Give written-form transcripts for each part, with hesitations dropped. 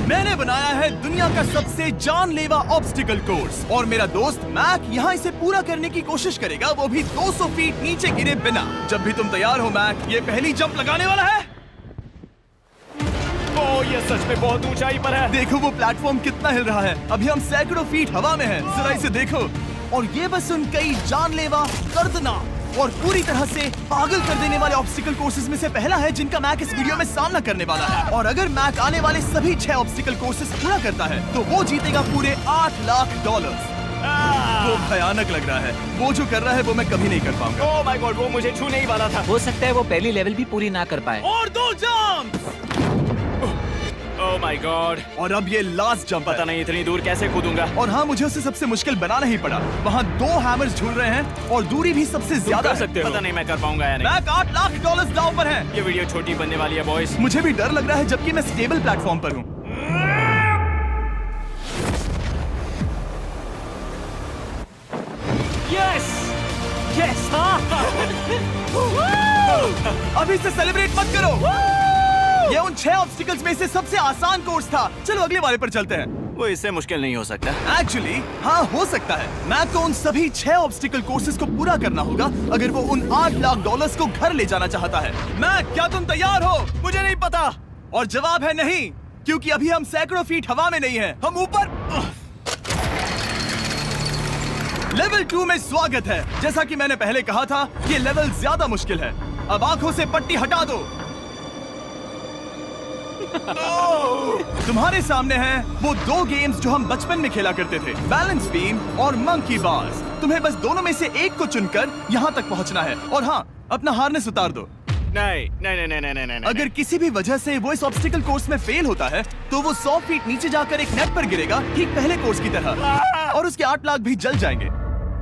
मैंने बनाया है दुनिया का सबसे जानलेवा ऑब्स्टिकल कोर्स और मेरा दोस्त मैक यहाँ इसे पूरा करने की कोशिश करेगा, वो भी 200 फीट नीचे गिरे बिना। जब भी तुम तैयार हो मैक, ये पहली जंप लगाने वाला है। ओह, ये सच में बहुत ऊंचाई पर है। देखो वो प्लेटफॉर्म कितना हिल रहा है। अभी हम सैकड़ों फीट हवा में हैं। जरा इसे देखो। और ये बस उन कई जानलेवा, दर्दनाक और पूरी तरह से पागल कर देने वाले ऑब्स्टिकल कोर्सेज में से पहला है जिनका मैक इस वीडियो में सामना करने वाला है। और अगर मैक आने वाले सभी 6 ऑब्स्टिकल कोर्सेज पूरा करता है तो वो जीतेगा पूरे $8 लाख। वो भयानक लग रहा है। वो जो कर रहा है वो मैं कभी नहीं कर पाऊंगा। ओह माय गॉड, वो मुझे छूने ही वाला था। हो सकता है वो पहली लेवल भी पूरी ना कर पाए। और 2 जंप। Oh my God. और अब ये लास्ट जंप। पता नहीं इतनी दूर कैसे कूदूंगा। और हाँ, मुझे उसे सबसे मुश्किल बनाना ही पड़ा। वहाँ 2 हैमर्स झूल रहे हैं और दूरी भी सबसे ज्यादा कर सकते हो। पता नहीं मैं कर पाऊंगा या नहीं। मैक $8 लाख दांव पर है। ये वीडियो छोटी बनने वाली है बॉयज। मुझे भी डर लग रहा है जबकि मैं स्टेबल प्लेटफॉर्म पर हूँ। Yes yes. अभी से सेलिब्रेट मत करो। ये उन 6 ऑब्स्टिकल्स में से सबसे आसान कोर्स था। चलो अगले वाले पर चलते हैं। वो इससे मुश्किल नहीं हो सकता। एक्चुअली हाँ, हो सकता है। मैक को उन सभी 6 ऑब्स्टिकल कोर्सेज को पूरा करना होगा अगर वो उन $8 लाख को घर ले जाना चाहता है। मैक, क्या तुम तैयार हो? मुझे नहीं पता। और जवाब है नहीं, क्योंकि अभी हम सैकड़ों फीट हवा में नहीं हैं। हम ऊपर। लेवल 2 में स्वागत है। जैसा कि मैंने पहले कहा था, ये लेवल ज्यादा मुश्किल है। अब आंखों से पट्टी हटा दो। तुम्हारे सामने हैं वो 2 गेम्स जो हम बचपन में खेला करते थे, बैलेंस बीम और मंकी बार्स। तुम्हें बस दोनों में से एक को चुनकर यहाँ तक पहुँचना है। और हाँ, अपना हार्नेस उतार दो। नहीं नहीं नहीं नहीं नहीं नहीं। अगर किसी भी वजह से वो इस ऑब्स्टिकल कोर्स में फेल होता है तो वो 100 फीट नीचे जाकर एक नेट पर गिरेगा, ठीक पहले कोर्स की तरह, और उसके 8 लाख भी जल जाएंगे।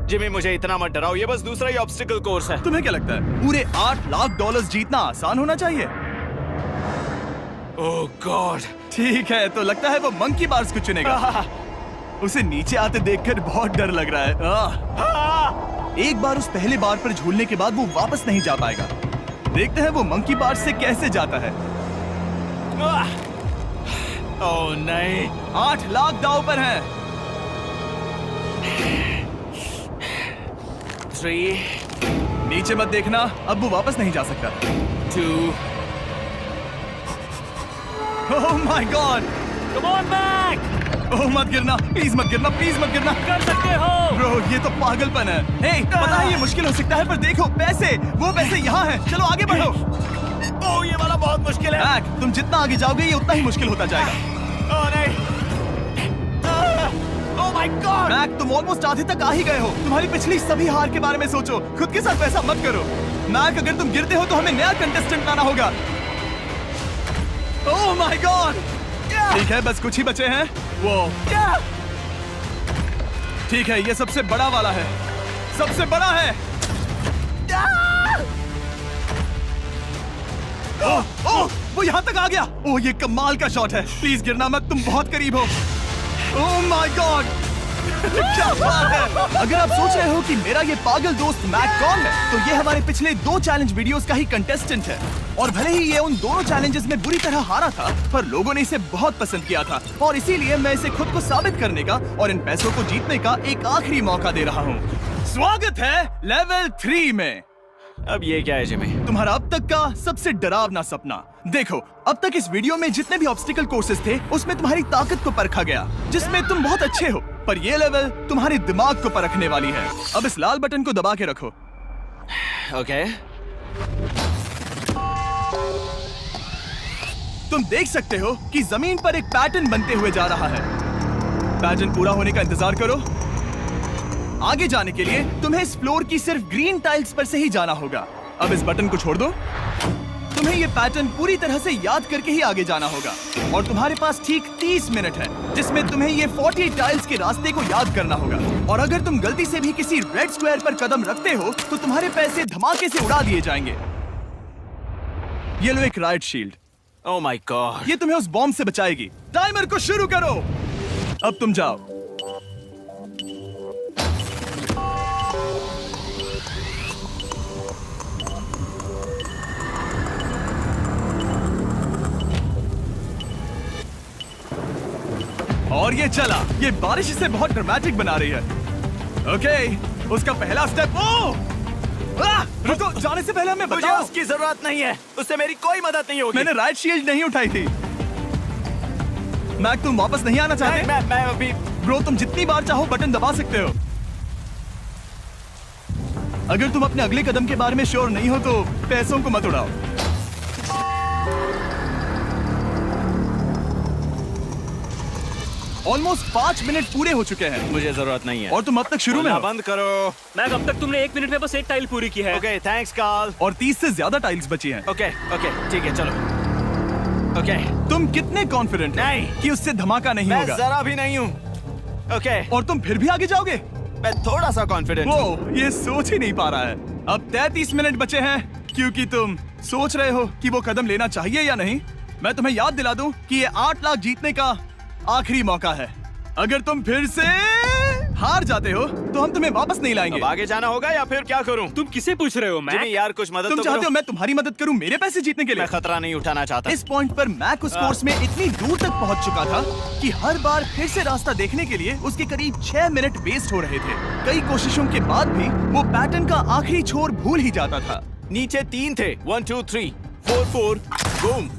जिमी, मुझे इतना मत डराओ। ये बस दूसरा ही ऑब्स्टिकल कोर्स है। तुम्हें क्या लगता है पूरे $8 लाख जीतना आसान होना चाहिए? ओह गॉड। ठीक है, तो लगता है वो मंकी बार्स को चुनेगा। उसे नीचे आते देखकर बहुत डर लग रहा है। एक बार उस पहले बार पर झूलने के बाद वो वापस नहीं जा पाएगा। देखते हैं वो मंकी बार्स से कैसे जाता है। ओह नहीं। 8 लाख दांव पर है। 3 नीचे मत देखना, अब वो वापस नहीं जा सकता। 2 oh my god. Come on Mac. Oh मत गिरना, प्लीज मत गिरना, प्लीज मत गिरना। कर सकते हो। ब्रो, ये तो पागलपन है। हे, पता है ये मुश्किल हो सकता है, पर देखो पैसे, वो पैसे यहाँ हैं। चलो आगे बढ़ो। ओह, ये वाला बहुत मुश्किल है। मैक, तुम जितना आगे जाओगे ये उतना ही मुश्किल होता जाएगा। ओह नहीं। ओह माय गॉड। मैक, तुम ऑलमोस्ट आधे तक आ ही गए हो। तुम्हारी पिछली सभी हार के बारे में सोचो। खुद के साथ वैसा मत करो। मैक, अगर तुम गिरते हो तो हमें नया कंटेस्टेंट लाना होगा। ओह माय गॉड। ठीक है, बस कुछ ही बचे हैं। वो ठीक है, ये सबसे बड़ा वाला है। सबसे बड़ा है। ओह ओह, वो यहाँ तक आ गया। ओह, ये कमाल का शॉट है। प्लीज गिरना मत, तुम बहुत करीब हो। ओह माय गॉड, क्या बात है। अगर आप सोच रहे हो कि मेरा ये पागल दोस्त मैक कौन है, तो ये हमारे पिछले 2 चैलेंज वीडियोस का ही कंटेस्टेंट है। और भले ही ये उन दोनों चैलेंजेस में बुरी तरह हारा था, पर लोगों ने इसे बहुत पसंद किया था और इसीलिए मैं इसे खुद को साबित करने का और इन पैसों को जीतने का एक आखिरी मौका दे रहा हूँ। स्वागत है लेवल 3 में। अब ये क्या है जिमी? तुम्हारा अब तक का सबसे डरावना सपना। देखो, अब तक इस वीडियो में जितने भी ऑब्स्टिकल कोर्सेज थे उसमें तुम्हारी ताकत को परखा गया, जिसमें तुम बहुत अच्छे हो। पर ये लेवल तुम्हारे दिमाग को परखने वाली है। अब इस लाल बटन को दबा के रखो। ओके। तुम देख सकते हो कि जमीन पर एक पैटर्न बनते हुए जा रहा है। पैटर्न पूरा होने का इंतजार करो। आगे जाने के लिए तुम्हें इस फ्लोर की सिर्फ ग्रीन टाइल्स पर से ही जाना होगा। अब इस बटन को छोड़ दो। तुम्हें ये पैटर्न पूरी तरह से याद करके ही आगे जाना होगा और तुम्हारे पास ठीक 30 मिनट है, जिसमें तुम्हें ये 40 टाइल्स के रास्ते को याद करना होगा। और अगर तुम गलती से भी किसी रेड स्क्वायर पर कदम रखते हो तो तुम्हारे पैसे धमाके से उड़ा दिए जाएंगे। ये लो एक right shield. Oh my God. ये तुम्हें उस बॉम्ब से बचाएगी। टाइमर को शुरू करो। अब तुम जाओ। और ये चला। ये बारिश इसे बहुत ड्रामेटिक बना रही है। ओके, उसका पहला स्टेप। रुको, जाने से पहले हमें मुझे बताओ। उसकी जरूरत नहीं है, उससे मेरी कोई मदद नहीं होगी। मैंने राइट शील्ड नहीं उठाई थी। मैक, तुम वापस नहीं आना चाहते? मैं अभी। ब्रो, तुम जितनी बार चाहो बटन दबा सकते हो। अगर तुम अपने अगले कदम के बारे में श्योर नहीं हो तो पैसों को मत उड़ाओ। ऑलमोस्ट 5 मिनट पूरे हो चुके हैं मुझे जरूरत नहीं है। और तुम अब तक शुरू में बोलना हो। बंद करो। मैक, अब तक तुमने 1 मिनट में बस एक टाइल पूरी की है। Okay, thanks Carl. और 30 से ज्यादा टाइल्स बची हैं। ओके ओके, ठीक है, चलो। ओके, तुम कितने कॉन्फिडेंट नहीं। कि उससे धमाका नहीं मैं होगा? जरा भी नहीं हूँ। ओके, और तुम फिर भी आगे जाओगे? मैं थोड़ा सा कॉन्फिडेंट हूँ। वो ये सोच ही नहीं पा रहा है। अब 33 मिनट बचे हैं क्योंकि तुम सोच रहे हो कि वो कदम लेना चाहिए या नहीं। मैं तुम्हें याद दिला दूं कि ये 8 लाख जीतने का आखिरी मौका है। अगर तुम फिर से हार जाते हो तो हम तुम्हें वापस नहीं लाएंगे। अब आगे जाना होगा या फिर क्या करूं? तुम किसे पूछ रहे हो मैक? जिमी यार, कुछ मदद तुम तो चाहते करो। हो मैं तुम्हारी मदद करूं मेरे पैसे जीतने के लिए? मैं खतरा नहीं उठाना चाहता। इस पॉइंट पर मैक उस कोर्स में इतनी दूर तक पहुंच चुका था कि हर बार फिर से रास्ता देखने के लिए उसके करीब 6 मिनट वेस्ट हो रहे थे। कई कोशिशों के बाद भी वो पैटर्न का आखिरी छोर भूल ही जाता था। नीचे 3 थे। 1 2 3 4 4 बूम।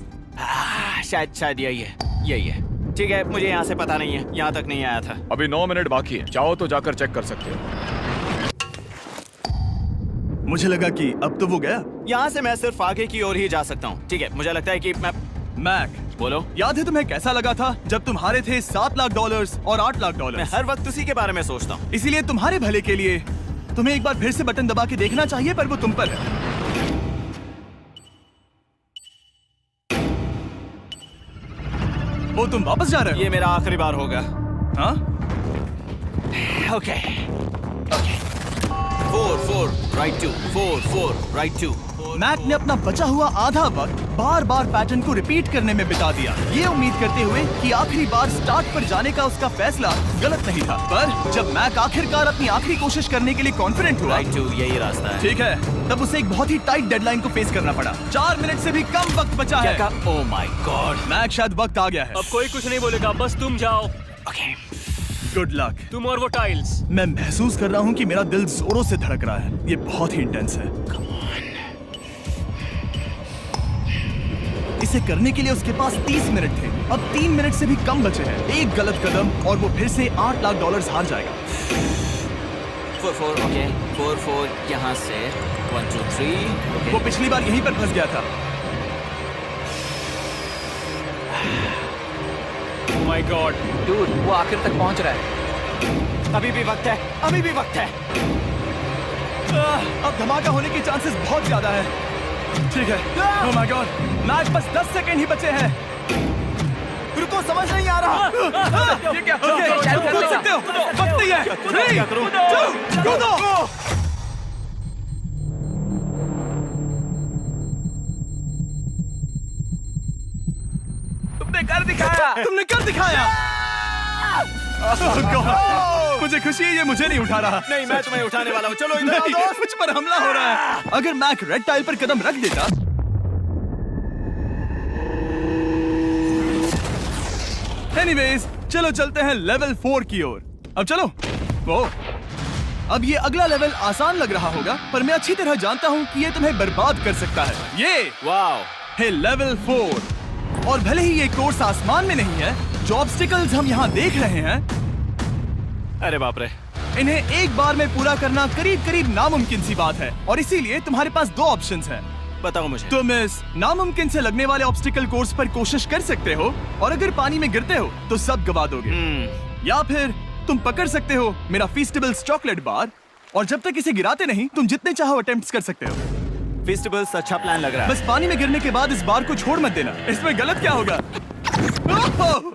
शायद यही है। ठीक है, मुझे यहाँ से पता नहीं है, यहाँ तक नहीं आया था। अभी 9 मिनट बाकी है, चाहो तो जाकर चेक कर सकते हो। मुझे लगा कि अब तो वो गया। यहाँ से मैं सिर्फ आगे की ओर ही जा सकता हूँ। ठीक है, मुझे लगता है कि मैं। मैक, बोलो। याद है तुम्हें कैसा लगा था जब तुम हारे थे $7 लाख और $8 लाख? मैं हर वक्त उसी के बारे में सोचता हूँ। इसीलिए तुम्हारे भले के लिए तुम्हें एक बार फिर से बटन दबा के देखना चाहिए, पर वो तुम पर है। वो तुम वापस जा रहे हो? ये मेरा आखिरी बार होगा। हाँ? Okay 4 4 right 2 4 4 right 2। मैक ने अपना बचा हुआ आधा वक्त बार बार पैटर्न को रिपीट करने में बिता दिया, ये उम्मीद करते हुए कि आखिरी बार स्टार्ट पर जाने का उसका फैसला गलत नहीं था। पर जब मैक आखिरकार अपनी आखिरी कोशिश करने के लिए कॉन्फिडेंट हुआ, राइट 2 यही रास्ता है। ठीक है, तब उसे एक बहुत ही टाइट डेडलाइन को फेस करना पड़ा। 4 मिनट से भी कम वक्त बचा है। ओह माय गॉड। मैक, शायद वक्त आ गया है। अब कोई कुछ नहीं बोलेगा, बस तुम जाओ। Okay, good luck. तुम और वो टाइल्स। मैं महसूस कर रहा हूँ कि मेरा दिल जोरों से धड़क रहा है। ये बहुत ही इंटेंस है। इसे करने के लिए उसके पास 30 मिनट थे। अब 3 मिनट से भी कम बचे हैं। एक गलत कदम और वो फिर से $8 लाख हार जाएगा। 4 4 ओके 4 4 यहाँ से 1 2 3। वो पिछली बार यहीं पर फंस गया था। ओह माय गॉड, डूड, वो आखिर तक पहुंच रहा है। अभी भी वक्त है, अभी भी वक्त है। अब धमाका होने के चांसेस बहुत ज्यादा है। ठीक है। ओह माय गॉड, मैच बस 10 सेकंड ही बचे हैं। रुको, समझ नहीं आ रहा। ये क्या? ओके, तुम कूद सकते हो। वक्त नहीं है। 3 2 कूदो। तुमने कर दिखाया। तुमने कर दिखाया। Oh God, मुझे खुशी है ये मुझे नहीं उठा रहा। नहीं, मैं तुम्हें उठाने वाला हूँ। चलो इधर आओ नहीं, दोस्त। मुझ पर हमला हो रहा है। अगर मैक रेड टाइल पर कदम रख देता एनीवेज, चलो चलते हैं लेवल 4 की ओर। अब चलो। वो अब ये अगला लेवल आसान लग रहा होगा, पर मैं अच्छी तरह जानता हूँ कि ये तुम्हें बर्बाद कर सकता है। ये वाओ है लेवल 4। और भले ही ये कोर्स आसमान में नहीं है, जो ऑब्स्टिकल्स हम यहाँ देख रहे हैं, अरे बाप रे। इन्हें एक बार में पूरा करना करीब करीब नामुमकिन सी बात है। और इसीलिए तुम्हारे पास 2 ऑप्शंस हैं। बताओ मुझे। तुम इस नामुमकिन से लगने वाले ऑब्स्टिकल कोर्स पर कोशिश कर सकते हो, और अगर पानी में गिरते हो तो सब गवा दोगे। या फिर तुम पकड़ सकते हो मेरा फीस्टेबल्स चॉकलेट बार, और जब तक इसे गिराते नहीं तुम जितने चाहो अटेम्प्ट्स कर सकते हो। फेस्टिवल्स अच्छा प्लान लग रहा है। बस पानी में गिरने के बाद इस बार को छोड़ मत देना। इसमें गलत क्या होगा? ओह!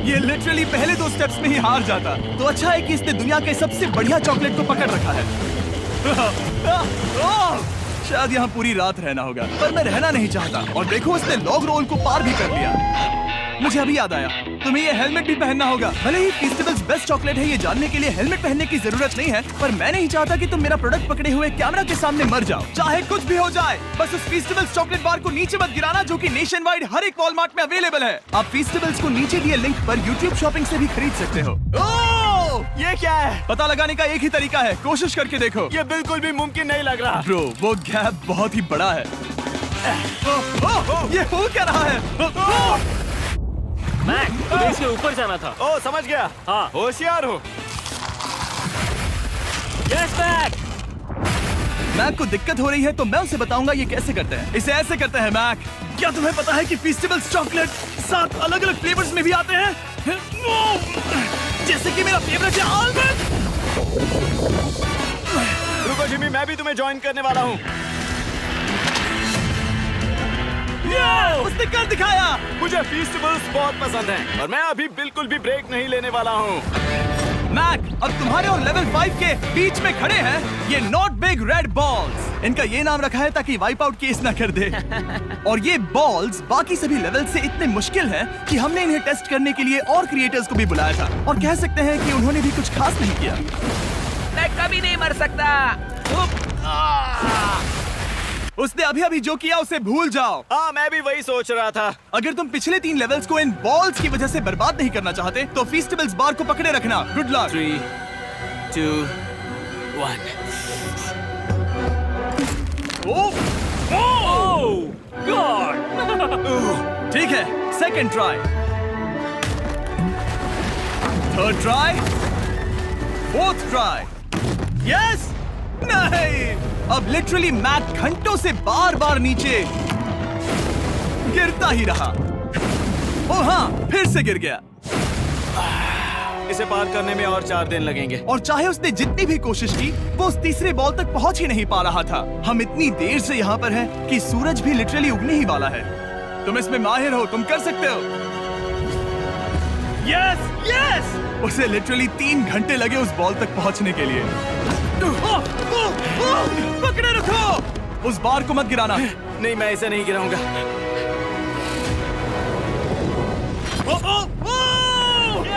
ये लिटरली पहले 2 स्टेप्स में ही हार जाता। तो अच्छा है कि इसने दुनिया के सबसे बढ़िया चॉकलेट को पकड़ रखा है। शायद यहाँ पूरी रात रहना होगा, पर मैं रहना नहीं चाहता। और देखो, उसने लॉग रोल को पार भी कर लिया। मुझे अभी याद आया, तुम्हें ये हेलमेट भी पहनना होगा। भले ही फीस्टिवल्स बेस्ट चॉकलेट है ये जानने के लिए हेलमेट पहनने की जरूरत नहीं है, पर मैं नहीं चाहता कि तुम मेरा प्रोडक्ट पकड़े हुए कैमरा के सामने मर जाओ। चाहे कुछ भी हो जाए, बस उस फीस्टिवल्स चॉकलेट बार को नीचे मत गिराना, जो कि नेशन वाइड हर एक वॉलमार्ट में अवेलेबल है। आप फीस्टिवल्स को नीचे दिए लिंक पर यूट्यूब शॉपिंग से भी खरीद सकते हो। ये क्या है? पता लगाने का एक ही तरीका है, कोशिश करके देखो। ये बिल्कुल भी मुमकिन नहीं लग रहा। ब्रो, वो गैप बहुत ही बड़ा है। ये हो क्या रहा है? मैक, तुम्हें इसके ऊपर जाना था। ओ, समझ गया। हाँ। होशियार हो। Yes Mac. मैक को दिक्कत हो रही है तो मैं उसे बताऊंगा ये कैसे करते हैं। इसे ऐसे करते हैं मैक। क्या तुम्हें पता है कि फेस्टिवल्स चॉकलेट 7 अलग-अलग फ्लेवर्स में भी आते हैं? जैसे कि मेरा फेवरेट है आलमंड। रुको जिमी, मैं भी तुम्हें ज्वाइन करने वाला हूँ। उसने कर दिखाया। मुझे फेस्टिवल्स बहुत पसंद हैं और मैं अभी बिल्कुल भी ब्रेक नहीं लेने वाला हूँ। मैक, अब तुम्हारे और लेवल 5 के बीच में खड़े हैं ये नॉट बिग रेड बॉल्स। इनका ये नाम रखा है ताकि वाइप आउट केस ना कर दे। और ये बॉल्स बाकी सभी लेवल से इतने मुश्किल हैं कि हमने इन्हें टेस्ट करने के लिए और क्रिएटर्स को भी बुलाया था, और कह सकते हैं कि उन्होंने भी कुछ खास नहीं किया। मैं कभी नहीं मर सकता। उसने अभी अभी जो किया उसे भूल जाओ। हाँ, मैं भी वही सोच रहा था। अगर तुम पिछले 3 लेवल्स को इन बॉल्स की वजह से बर्बाद नहीं करना चाहते तो फेस्टिवल्स बार को पकड़े रखना। Good luck. 3, 2, 1। ओह गॉड। ठीक है, second try, third try, fourth try. Yes. नहीं, अब लिटरली मैक घंटों से बार बार नीचे गिरता ही रहा। ओ हाँ, फिर से गिर गया। इसे पार करने में और 4 दिन लगेंगे। और चाहे उसने जितनी भी कोशिश की, वो उस तीसरे बॉल तक पहुंच ही नहीं पा रहा था। हम इतनी देर से यहाँ पर हैं कि सूरज भी लिटरली उगने ही वाला है। तुम इसमें माहिर हो, तुम कर सकते हो। Yes yes. उसे लिटरली 3 घंटे लगे उस बॉल तक पहुंचने के लिए। पकड़े रखो, उस बार को मत गिराना। नहीं, मैं इसे नहीं गिराऊंगा।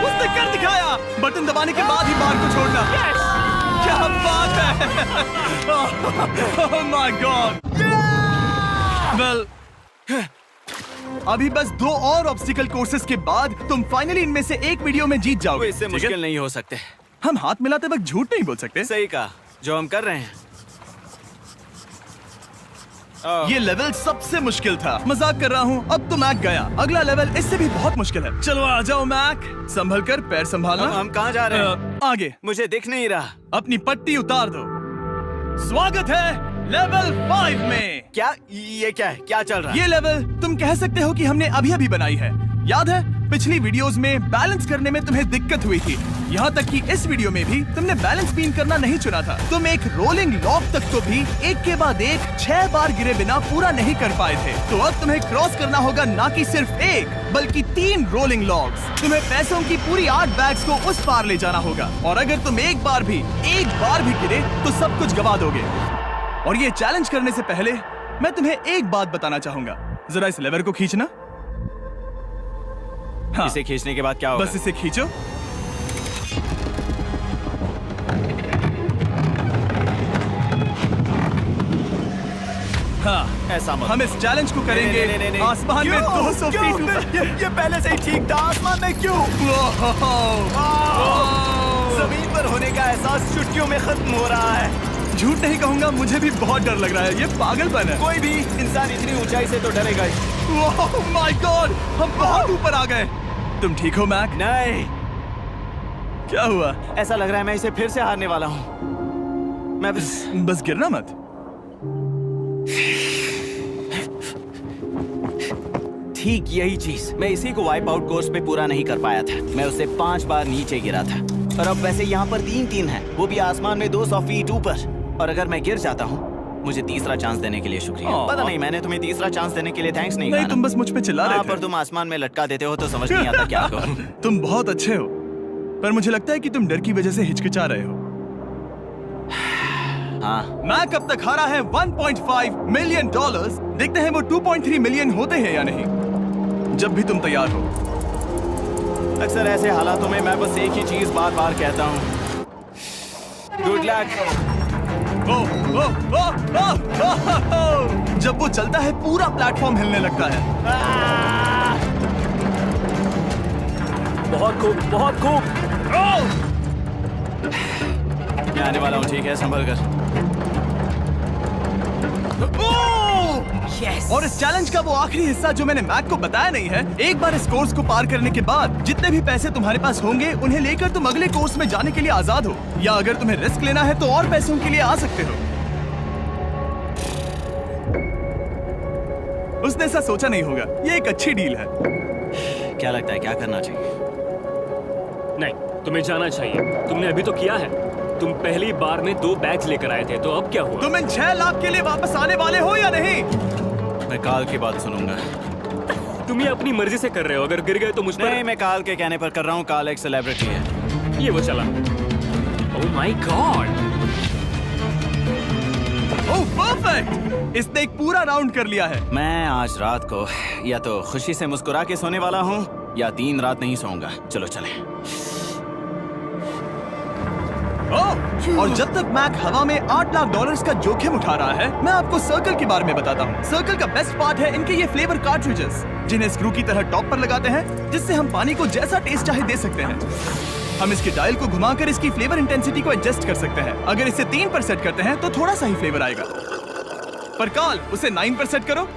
उसने कर दिखाया। बटन दबाने के बाद ही बार को छोड़ना। क्या बात है। ओह माय गॉड। वेल, अभी बस 2 और ऑब्स्टिकल कोर्सेस के बाद तुम फाइनली इनमें से एक वीडियो में जीत वो जाओगे। इससे ठीक है? मुश्किल नहीं हो सकते। हम हाथ मिलाते वक्त झूठ नहीं बोल सकते। सही कहा, जो हम कर रहे हैं। ये लेवल सबसे मुश्किल था। मजाक कर रहा हूँ, अब तो मैक गया। अगला लेवल इससे भी बहुत मुश्किल है। चलो आ जाओ मैक, संभल कर, पैर संभालना। हम कहाँ जा रहे हैं? आगे। मुझे दिख नहीं रहा। अपनी पट्टी उतार दो। स्वागत है लेवल 5 में। क्या? ये क्या है? क्या चल रहा है? ये लेवल तुम कह सकते हो कि हमने अभी अभी बनाई है। याद है पिछली वीडियोस में बैलेंस करने में तुम्हें दिक्कत हुई थी। यहाँ तक कि इस वीडियो में भी तुमने बैलेंस बीन करना नहीं चुना था। तुम एक रोलिंग लॉक तक को भी एक के बाद एक 6 बार गिरे बिना पूरा नहीं कर पाए थे। तो अब तुम्हें क्रॉस करना होगा ना कि सिर्फ 1 बल्कि 3 रोलिंग लॉक्स। तुम्हें पैसों की पूरी 8 बैग्स को उस पार ले जाना होगा, और अगर तुम एक बार भी गिरे तो सब कुछ गवा दोगे। और ये चैलेंज करने से पहले मैं तुम्हें एक बात बताना चाहूंगा। जरा इस लेवर को खींचना। हाँ, इसे खींचने के बाद क्या होगा? बस इसे खींचो। हाँ, ऐसा मत। हम इस चैलेंज को करेंगे नहीं। आसमान में क्यों? 200 क्यों? फीट ऊपर। ये पहले से ही ठीक था। आसमान में क्यों? जमीन पर होने का एहसास चुटकियों में खत्म हो रहा है। झूठ नहीं कहूंगा, मुझे भी बहुत डर लग रहा है। ये पागलपन है। कोई भी इंसान इतनी ऊंचाई से तो डरेगा ही। ओह माय गॉड, हम बहुत ऊपर आ गए। तुम ठीक हो मैक? नहीं, क्या हुआ? ऐसा लग रहा है मैं इसे फिर से हारने वाला हूँ। मैं बस गिरना मत। ठीक यही चीज, मैं इसी को वाइप आउट कोर्स पे पूरा नहीं कर पाया था। मैं उससे 5 बार नीचे गिरा था, और अब वैसे यहाँ पर 3-3 है, वो भी आसमान में 200 फीट ऊपर। और अगर मैं गिर जाता हूँ, मुझे तीसरा चांस देने के लिए शुक्रिया। पता नहीं, मैंने तुम्हें तीसरा चांस देने के लिए थैंक्स नहीं कहा ना। तुम बस मुझ पे चिल्ला रहे थे। पर तुम आसमान में लटका देते हो तो समझ नहीं आता क्या करूं। तुम बहुत अच्छे हो, पर मुझे लगता है कि तुम डर की वजह से हिचकिचा रहे हो। हाँ, मैक अब तक हारा है $1.5 मिलियन। देखते हैं वो 2.3 मिलियन होते हैं या नहीं। जब भी तुम तैयार हो। अक्सर ऐसे हालातों में मैं बस एक ही चीज बार बार कहता हूँ, गुड लक। ओ, ओ, ओ, ओ, ओ, ओ, ओ। जब वो चलता है पूरा प्लेटफॉर्म हिलने लगता है। बहुत खूब, बहुत खूब। मैं आने वाला हूँ, ठीक है, संभल कर। Yes. और इस चैलेंज का वो आखिरी हिस्सा जो मैंने मैक को बताया नहीं है, एक बार इस कोर्स को पार करने के बाद जितने भी पैसे तुम्हारे पास होंगे उन्हें लेकर तुम अगले कोर्स में जाने के लिए आजाद हो, या अगर तुम्हें रिस्क लेना है तो और पैसों के लिए आ सकते हो। उसने ऐसा सोचा नहीं होगा, ये एक अच्छी डील है। क्या लगता है क्या करना चाहिए? नहीं, तुम्हें जाना चाहिए। तुमने अभी तो किया है। तुम पहली बार में 2 बैग्स लेकर आए थे, तो अब क्या हुआ? तुम इन 6 लाख के लिए वापस आने वाले हो या नहीं? मैं काल की बात सुनूंगा। तुम ये अपनी मर्जी से कर रहे हो, अगर गिर गए तो मुझ पर। नहीं, मैं काल के कहने पर कर रहा हूँ। काल एक सेलिब्रिटी है। ये वो चला। ओह माय गॉड। ओह परफेक्ट, इसने एक पूरा राउंड कर लिया है। मैं आज रात को या तो खुशी से मुस्कुरा के सोने वाला हूँ या 3 रात नहीं सोऊंगा। चलो चलें। और जब तक मैक हवा में $8 लाख का जोखिम उठा रहा है, मैं आपको सर्कल के बारे में बताता हूँ। सर्कल का बेस्ट पार्ट है इनके ये फ्लेवर कार्ट्रिजेस, जिन्हें स्क्रू की तरह टॉप पर लगाते हैं, जिससे हम पानी को जैसा टेस्ट चाहे दे सकते हैं। हम इसके डायल को घुमाकर इसकी फ्लेवर इंटेंसिटी को एडजस्ट कर सकते हैं। अगर इसे 3 पर सेट करते हैं तो थोड़ा सा ही फ्लेवर आएगा, पर काल उसे 9 पर सेट करो।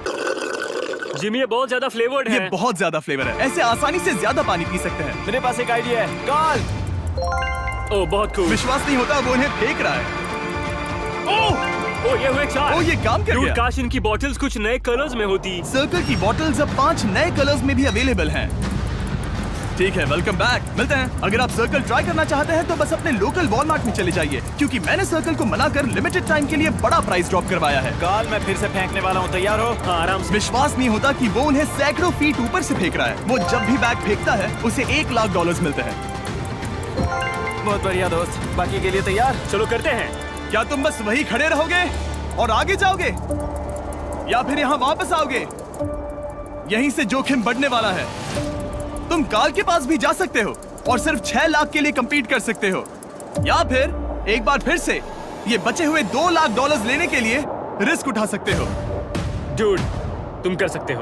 जिमी, ये बहुत ज्यादा फ्लेवर्ड है। ये बहुत ज्यादा फ्लेवर है, ऐसे आसानी से ज्यादा पानी पी सकते हैं। मेरे पास एक आइडिया है। काल, ओह बहुत खूब। विश्वास नहीं होता, वो उन्हें फेंक रहा है। ओह ये हुए 4। ओह, ये काम कर Dude, गया। काश इनकी बॉटल्स कुछ नए कलर्स में होती। सर्कल की बॉटल्स अब 5 नए कलर्स में भी अवेलेबल हैं। ठीक है, वेलकम बैक। मिलते हैं। अगर आप सर्कल ट्राई करना चाहते हैं तो बस अपने लोकल वॉलमार्ट में चले जाइए, क्योंकि मैंने सर्कल को मना कर लिमिटेड टाइम के लिए बड़ा प्राइस ड्रॉप करवाया है। काल, मैं फिर से फेंकने वाला हूँ। तैयार हो? हाँ, आराम से। विश्वास नहीं होता कि वो उन्हें सैकड़ों फीट ऊपर से फेंक रहा है। वो जब भी बैग फेंकता है उसे $1 लाख मिलते हैं। बहुत बढ़िया दोस्त, बाकी के लिए तैयार? चलो करते हैं। क्या तुम बस वही खड़े रहोगे और आगे जाओगे, या फिर यहाँ वापस आओगे? यहीं से जोखिम बढ़ने वाला है। तुम काल के पास भी जा सकते हो और सिर्फ 6 लाख के लिए compete कर सकते हो, या फिर एक बार फिर से ये बचे हुए $2 लाख लेने के लिए रिस्क उठा सकते हो। Dude, तुम कर सकते हो।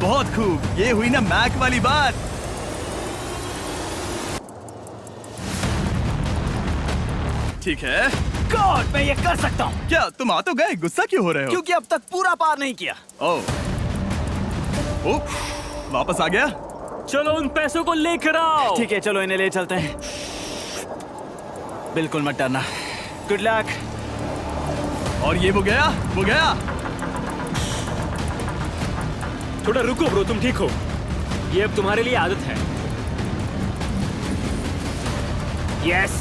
बहुत खूब, ये हुई ना मैक वाली बात। ठीक है। गॉड, मैं ये कर सकता हूँ। क्या तुम आ तो गए, गुस्सा क्यों हो रहे हो? क्योंकि अब तक पूरा पार नहीं किया। ओह, वापस आ गया। चलो उन पैसों को लेकर आओ। ठीक है, चलो इन्हें ले चलते हैं। बिल्कुल मत डरना। Good luck. और ये वो गया, वो गया। थोड़ा रुको ब्रो, तुम ठीक हो? ये अब तुम्हारे लिए आदत है। यस।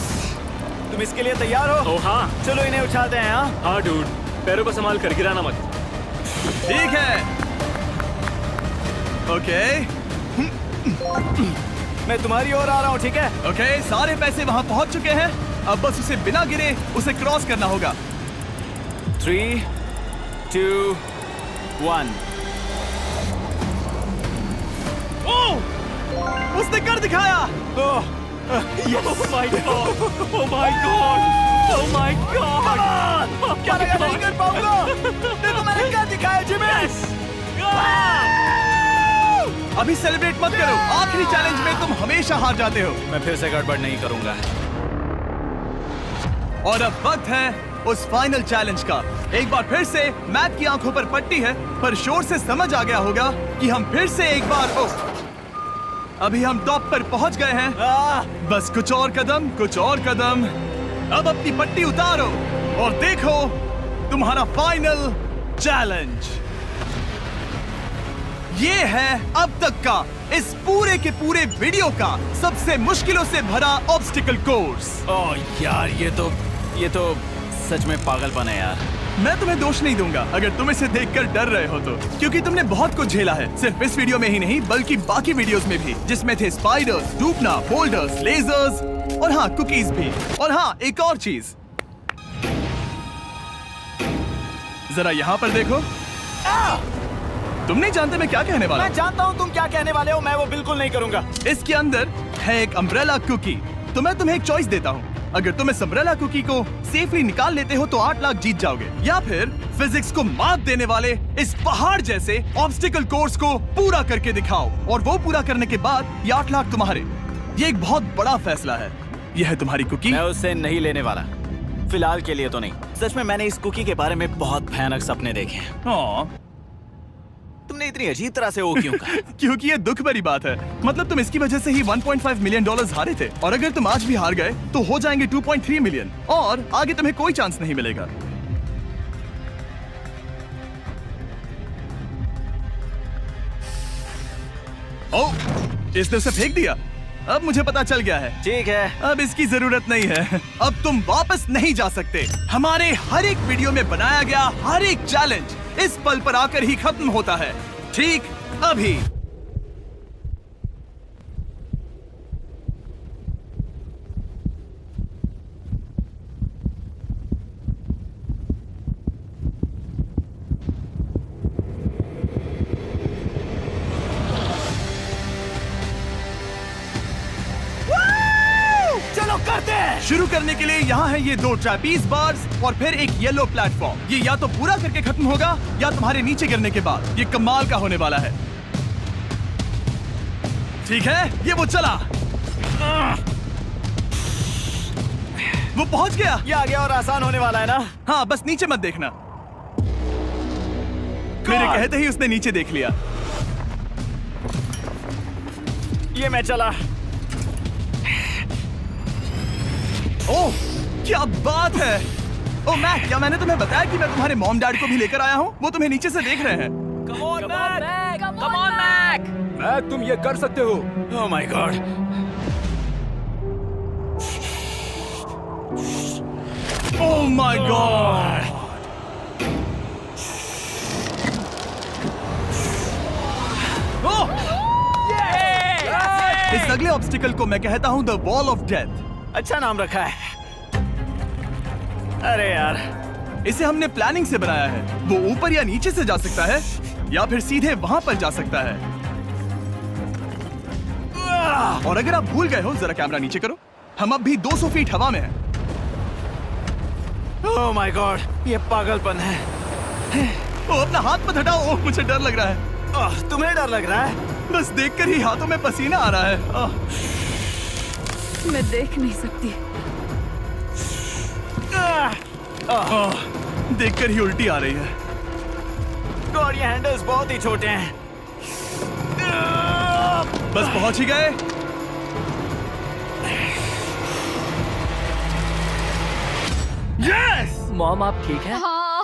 तुम इसके लिए तैयार हो? ओह हाँ। चलो इन्हें उछालते हैं। हाँ हाँ डूड, पैरों को संभाल कर, गिराना मत। ठीक है। ओके मैं तुम्हारी ओर आ रहा हूँ, ठीक है? ओके, सारे पैसे वहां पहुंच चुके हैं। अब बस उसे बिना गिरे उसे क्रॉस करना होगा। 3, 2, 1। ओह, उसने कर दिखाया। ओह, Oh my god! Oh my god! Oh my god! क्या लगा नहीं कर पाऊंगा? देखो मैंने क्या दिखाया जिमी। अभी सेलिब्रेट मत करो, आखिरी चैलेंज में तुम हमेशा हार जाते हो। मैं फिर से गड़बड़ नहीं करूंगा। और अब वक्त है उस फाइनल चैलेंज का। एक बार फिर से मैक की आंखों पर पट्टी है, पर शोर से समझ आ गया होगा कि हम फिर से एक बार अभी हम टॉप पर पहुंच गए हैं। बस कुछ और कदम, कुछ और कदम। अब अपनी पट्टी उतारो और देखो तुम्हारा फाइनल चैलेंज। ये है अब तक का इस पूरे के पूरे वीडियो का सबसे मुश्किलों से भरा ऑब्स्टिकल कोर्स। ओह यार, ये तो सच में पागलपन है यार। मैं तुम्हें दोष नहीं दूंगा अगर तुम इसे देखकर डर रहे हो तो, क्योंकि तुमने बहुत कुछ झेला है, सिर्फ इस वीडियो में ही नहीं बल्कि बाकी वीडियोस में भी, जिसमें थे स्पाइडर्स, डूबना, फोल्डर्स, लेजर्स और हाँ कुकीज भी। और हाँ, एक और चीज, जरा यहाँ पर देखो। तुम नहीं जानते मैं क्या कहने वाला मैं जानता हूँ तुम क्या कहने वाले हो, मैं वो बिल्कुल नहीं करूंगा। हूँ। इसके अंदर है एक अम्ब्रेला कुकी। तो मैं तुम्हें एक चॉइस देता हूँ। अगर तुम इस अम्ब्रेला कुकी को सेफली निकाल लेते हो तो 8 लाख जीत जाओगे, या फिर फिजिक्स को मात देने वाले इस पहाड़ जैसे ऑब्स्टिकल कोर्स को पूरा करके दिखाओ, और वो पूरा करने के बाद ये 8 लाख तुम्हारे। ये एक बहुत बड़ा फैसला है। यह है तुम्हारी कुकी। मैं उससे नहीं लेने वाला, फिलहाल के लिए तो नहीं। सच में मैंने इस कुकी के बारे में बहुत भयानक सपने देखे हैं। हाँ, तुमने इतनी अजीब तरह से वो क्यों कहा? क्योंकि ये दुख भरी बात है। मतलब तुम इसकी वजह से ही 1.5 मिलियन डॉलर्स हारे थे, और अगर तुम आज भी हार गए तो हो जाएंगे 2.3 मिलियन, और आगे तुम्हें कोई चांस नहीं मिलेगा। ओह, इसने उसे फेंक दिया। अब मुझे पता चल गया है। ठीक है, अब इसकी जरूरत नहीं है। अब तुम वापस नहीं जा सकते। हमारे हर एक वीडियो में बनाया गया हर एक चैलेंज इस पल पर आकर ही खत्म होता है। ठीक अभी। चलो करते हैं। शुरू करने के लिए यहाँ है ये 2 ट्रैपीज बार्स और फिर एक येलो प्लेटफॉर्म। ये या तो पूरा करके खत्म होगा या तुम्हारे नीचे गिरने के बाद। ये कमाल का होने वाला है। ठीक है, ये वो चला। वो पहुंच गया। ये आगे और आसान होने वाला है ना? हाँ, बस नीचे मत देखना। मेरे कहते ही उसने नीचे देख लिया। ये मैं चला। ओह, क्या बात है। ओह मैक, क्या मैंने तुम्हें बताया कि मैं तुम्हारे मॉम डैड को भी लेकर आया हूँ? वो तुम्हें नीचे से देख रहे हैं। कम ऑन मैक। मैक, तुम ये कर सकते हो। Oh my god. Oh my god. Oh, इस अगले ऑब्स्टिकल को मैं कहता हूँ द वॉल ऑफ डेथ। अच्छा नाम रखा है। अरे यार, इसे हमने प्लानिंग से बनाया है। वो ऊपर या नीचे से जा सकता है, या फिर सीधे वहां पर जा सकता है। और अगर आप भूल गए हो, जरा कैमरा नीचे करो। हम अब भी 200 फीट हवा में हैं। ओह माय गॉड, ये पागलपन है। ओ, अपना हाथ मत हटाओ। ओह, मुझे डर लग रहा है। तुम्हें डर लग रहा है? बस देखकर ही हाथों में पसीना आ रहा है। मैं देख नहीं सकती। देखकर ही उल्टी आ रही है। और ये हैंडल्स बहुत ही छोटे हैं। बस पहुंच ही गए। यस! मॉम, आप ठीक है? हाँ।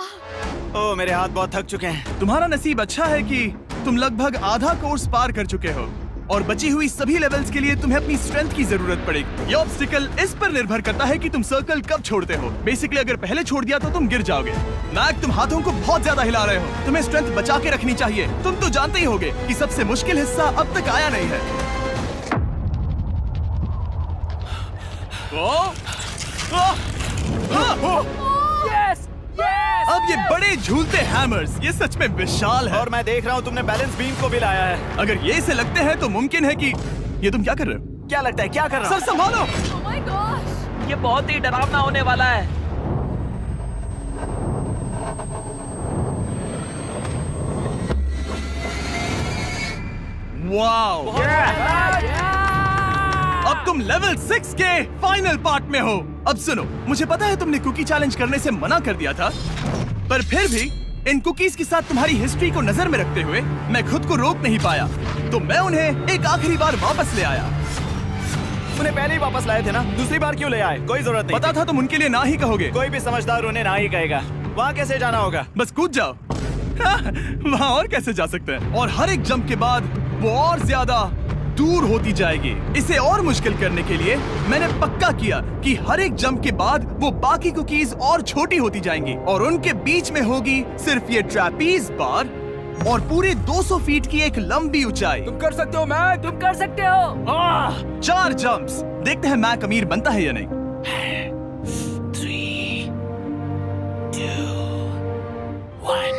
ओह, मेरे हाथ बहुत थक चुके हैं। तुम्हारा नसीब अच्छा है कि तुम लगभग आधा कोर्स पार कर चुके हो, और बची हुई सभी लेवल्स के लिए तुम्हें अपनी स्ट्रेंथ की जरूरत पड़ेगी। ये ऑब्स्टिकल इस पर निर्भर करता है कि तुम सर्कल कब छोड़ते हो। बेसिकली अगर पहले छोड़ दिया तो तुम गिर जाओगे। मैक, तुम हाथों को बहुत ज्यादा हिला रहे हो। तुम्हें स्ट्रेंथ बचा के रखनी चाहिए। तुम तो जानते ही होगे कि सबसे मुश्किल हिस्सा अब तक आया नहीं है। Yes, yes. अब ये बड़े झूलते हैमर्स, ये सच में विशाल है। और मैं देख रहा हूँ तुमने बैलेंस बीम को भी लाया है। अगर ये इसे लगते हैं तो मुमकिन है कि ये तुम क्या कर रहे हो? क्या लगता है, क्या कर रहा सर संभालो। Oh my gosh! ये बहुत ही डरावना होने वाला है। वाओ! अब तुम लेवल 6 के फाइनल पार्ट में हो। अब सुनो, मुझे पता है तुमने कुकी चैलेंज करने से मना कर दिया था, पर फिर भी इन कुकीज के साथ तुम्हारी हिस्ट्री को नजर में रखते हुए मैं खुद को रोक नहीं पाया, तो मैं उन्हें एक आखिरी बार वापस ले आया। उन्हें पहले ही वापस लाए थे ना, दूसरी बार क्यों ले आए? कोई जरूरत नहीं। पता था तुम उनके लिए ना ही कहोगे। कोई भी समझदार उन्हें ना ही कहेगा। वहाँ कैसे जाना होगा? बस कूद जाओ। वहाँ और कैसे जा सकते हैं? और हर एक जंप के बाद वो और ज्यादा दूर होती जाएगी। इसे और मुश्किल करने के लिए मैंने पक्का किया कि हर एक जंप के बाद वो बाकी कुकीज और छोटी होती जाएंगी, और उनके बीच में होगी सिर्फ ये ट्रैपीज बार और पूरे 200 फीट की एक लंबी ऊंचाई। तुम कर सकते हो मैक। तुम कर सकते हो। 4 जंप्स। देखते हैं मैक अमीर बनता है या नहीं। 3, 2, 1।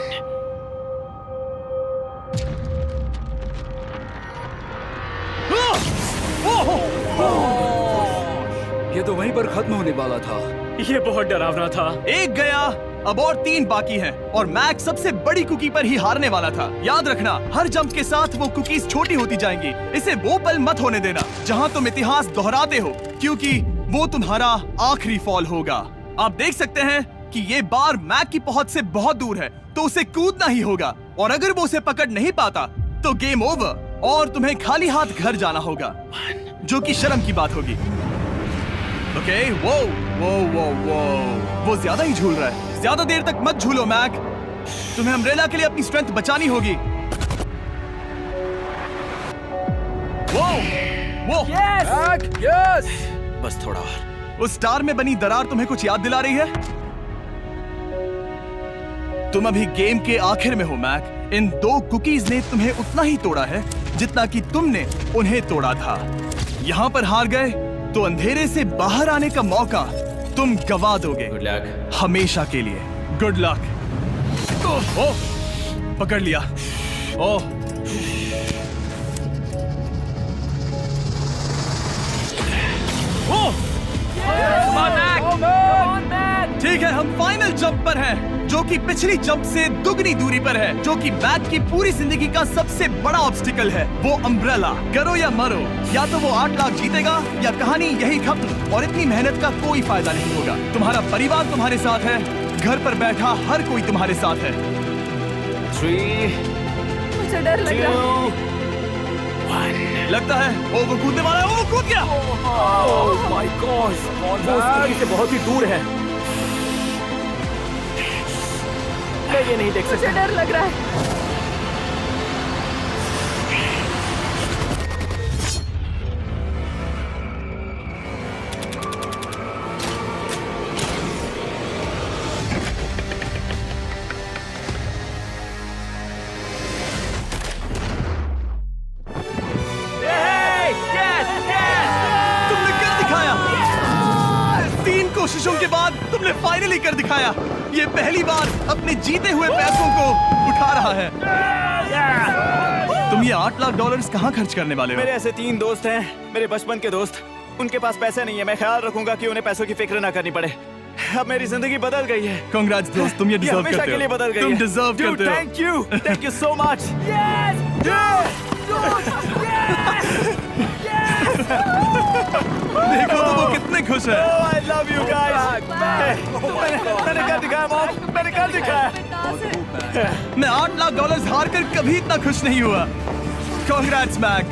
ये तो वहीं पर खत्म होने वाला था। ये बहुत डरावना था। एक गया, अब और 3 बाकी हैं और मैक सबसे बड़ी कुकी पर ही हारने वाला था। याद रखना, हर जंप के साथ वो कुकीज छोटी होती जाएंगी। इसे वो पल मत होने देना जहां तुम इतिहास दोहराते हो, क्योंकि वो तुम्हारा आखिरी फॉल होगा। आप देख सकते हैं कि ये बार मैक की पहुंच से बहुत दूर है, तो उसे कूदना ही होगा। और अगर वो उसे पकड़ नहीं पाता तो गेम ओवर और तुम्हें खाली हाथ घर जाना होगा, जो कि शर्म की बात होगी। ओके, वो ज्यादा ही झूल रहा है। ज्यादा देर तक मत झूलो मैक, तुम्हें अम्ब्रेला के लिए अपनी स्ट्रेंथ बचानी होगी। वो मैक, यस। बस थोड़ा और। उस स्टार में बनी दरार तुम्हें कुछ याद दिला रही है? तुम अभी गेम के आखिर में हो मैक। इन 2 कुकीज ने तुम्हें उतना ही तोड़ा है जितना कि तुमने उन्हें तोड़ा था। यहाँ पर हार गए तो अंधेरे से बाहर आने का मौका तुम गवा दोगे। Good luck. हमेशा के लिए गुड लक। ओह, पकड़ लिया। ओह, ओह, ठीक है, हम फाइनल जंप पर हैं, जो कि पिछली जंप से दुगनी दूरी पर है, जो कि मैक की पूरी जिंदगी का सबसे बड़ा ऑब्स्टिकल है। वो अम्ब्रेला। करो या मरो, या तो वो 8 लाख जीतेगा या कहानी यही खत्म और इतनी मेहनत का कोई फायदा नहीं होगा। तुम्हारा परिवार तुम्हारे साथ है, घर पर बैठा हर कोई तुम्हारे साथ है। 3, मुझे डर लग रहा है। 2, 1। लगता है वो कूदने वाला है। वो कूद गया। ओह माय गॉड, वो उस कुकी से बहुत ही दूर है। मैं ये नहीं देख मुझे सकता। डर लग रहा है। तुमने कर दिखाया। 3 कोशिशों के बाद तुमने फाइनली कर दिखाया। ये पहली बार अपने जीते हुए पैसों को उठा रहा है। तुम ये $8 लाख कहाँ खर्च करने वाले हो? मेरे ऐसे 3 दोस्त हैं, मेरे बचपन के दोस्त। उनके पास पैसे नहीं है। मैं ख्याल रखूंगा कि उन्हें पैसों की फिक्र ना करनी पड़े। अब मेरी जिंदगी बदल गई है। कांग्रेट्स दोस्त, तुम ये डिजर्व हमेशा करते के लिए हो। बदल गई तुम है। डिजर्व करते हो। Thank you so much. देखो तो वो कितने खुश है। I love you guys. मैंने कर दिखाया मॉम, मैंने कर दिखाया। मैं $8 लाख हार कर कभी इतना खुश नहीं हुआ। Congrats Mac.